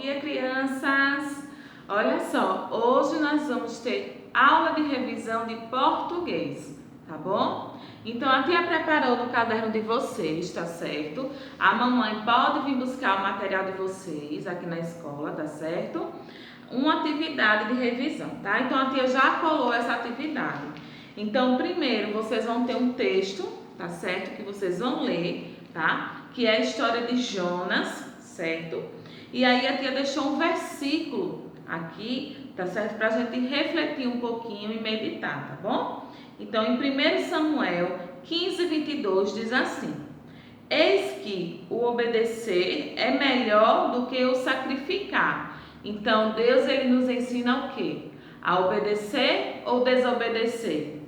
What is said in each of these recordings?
dia, crianças! Olha só, hoje nós vamos ter aula de revisão de português, tá bom? Então a tia preparou no caderno de vocês, tá certo? A mamãe pode vir buscar o material de vocês aqui na escola, tá certo? Uma atividade de revisão, tá? Então a tia já colou essa atividade. Então primeiro vocês vão ter um texto, tá certo? Que vocês vão ler, tá? Que é a história de Jonas, certo? E aí a tia deixou um versículo aqui, tá certo? Pra gente refletir um pouquinho e meditar, tá bom? Então em 1 Samuel 15:22 diz assim: eis que o obedecer é melhor do que o sacrificar. Então Deus ele nos ensina o quê? A obedecer ou desobedecer?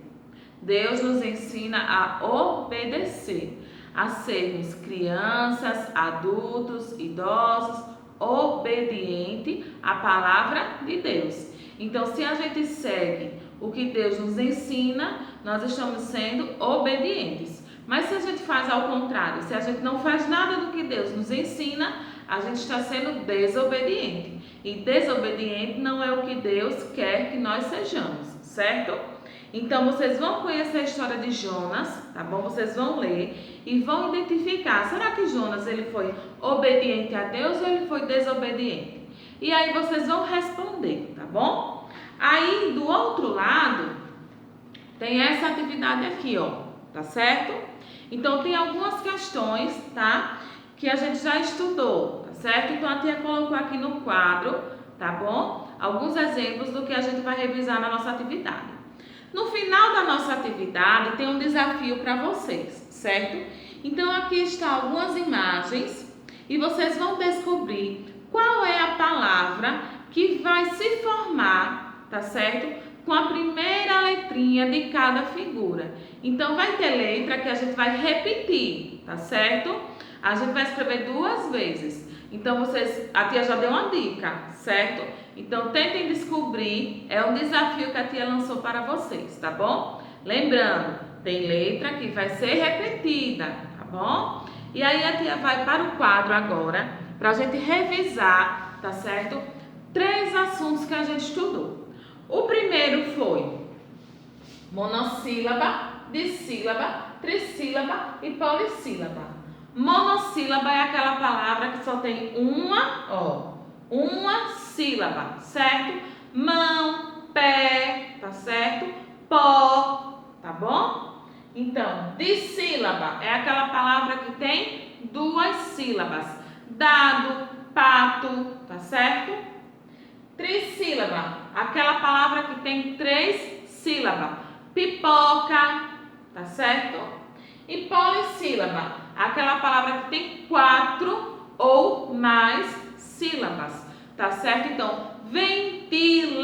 Deus nos ensina a obedecer, a sermos crianças, adultos, idosos, obediente à palavra de Deus. Então, se a gente segue o que Deus nos ensina, nós estamos sendo obedientes. Mas se a gente faz ao contrário, se a gente não faz nada do que Deus nos ensina, a gente está sendo desobediente. E desobediente não é o que Deus quer que nós sejamos, certo? Então, vocês vão conhecer a história de Jonas, tá bom? Vocês vão ler e vão identificar, será que Jonas ele foi obediente a Deus ou ele foi desobediente? E aí vocês vão responder, tá bom? Aí, do outro lado, tem essa atividade aqui, ó, tá certo? Então, tem algumas questões, tá? Que a gente já estudou, tá certo? Então, a tia colocou aqui no quadro, tá bom? Alguns exemplos do que a gente vai revisar na nossa atividade. No final da nossa atividade tem um desafio para vocês, certo? Então aqui estão algumas imagens e vocês vão descobrir qual é a palavra que vai se formar, tá certo? Com a primeira letrinha de cada figura. Então vai ter letra que a gente vai repetir, tá certo? A gente vai escrever 2 vezes. Então a tia já deu uma dica, certo? Então tentem descobrir, é um desafio que a tia lançou para vocês, tá bom? Lembrando, tem letra que vai ser repetida, tá bom? E aí a tia vai para o quadro agora, para a gente revisar, tá certo? 3 assuntos que a gente estudou. O primeiro foi monossílaba, dissílaba, trissílaba e polissílaba. Monossílaba é aquela palavra que só tem uma sílaba, certo? Mão, pé, tá certo? Pó, tá bom? Então, dissílaba é aquela palavra que tem 2 sílabas. Dado, pato, tá certo? Trissílaba, aquela palavra que tem 3 sílabas. Pipoca, tá certo? E polissílaba, aquela palavra que tem 4 ou mais sílabas, tá certo? Então, ventilador,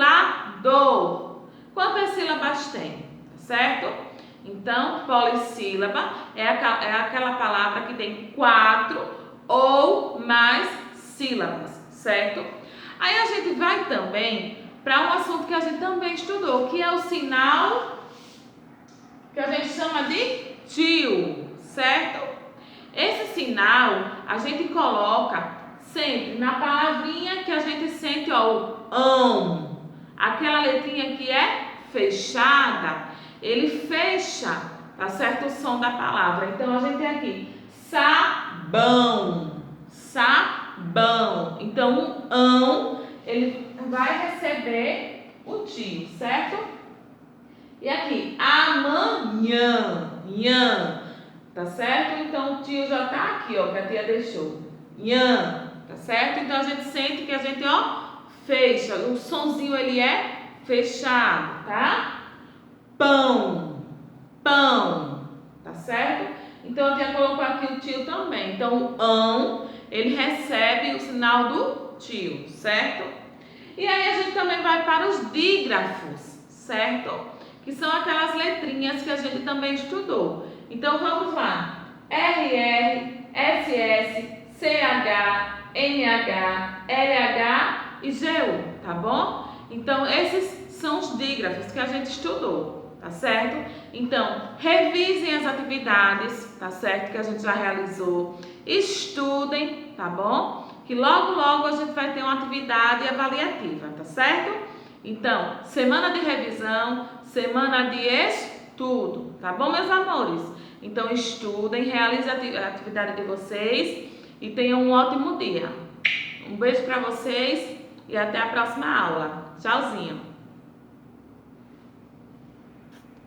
quantas sílabas tem, tá certo? Então, polissílaba é aquela palavra que tem 4 ou mais sílabas, certo? Aí a gente vai também para um assunto que a gente também estudou, que é o sinal que a gente chama de tio, certo? Esse sinal a gente coloca sempre na palavrinha que a gente sente, ó, o ão. Aquela letrinha que é fechada, ele fecha, tá certo? O som da palavra. Então a gente tem aqui sabão, sabão. Então o ão, ele vai receber o tio, certo? E aqui, amanhã, nhã, tá certo? Então o tio já tá aqui, ó, que a tia deixou. Nhã, tá certo? Então a gente sente que a gente, ó, fecha. O sonzinho ele é fechado, tá? Pão, pão, tá certo? Então a tia colocou aqui o tio também. Então o ão, ele recebe o sinal do tio, certo? E aí a gente também vai para os dígrafos, certo? Que são aquelas letrinhas que a gente também estudou. Então vamos lá. RR, SS, CH, NH, LH e GU, tá bom? Então esses são os dígrafos que a gente estudou, tá certo? Então revisem as atividades, tá certo? Que a gente já realizou. Estudem, tá bom? Que logo a gente vai ter uma uma atividade avaliativa, tá certo? Então, semana de revisão, semana de estudo, tá bom, meus amores? Então, estudem, realizem a atividade de vocês e tenham um ótimo dia. Um beijo para vocês e até a próxima aula. Tchauzinho!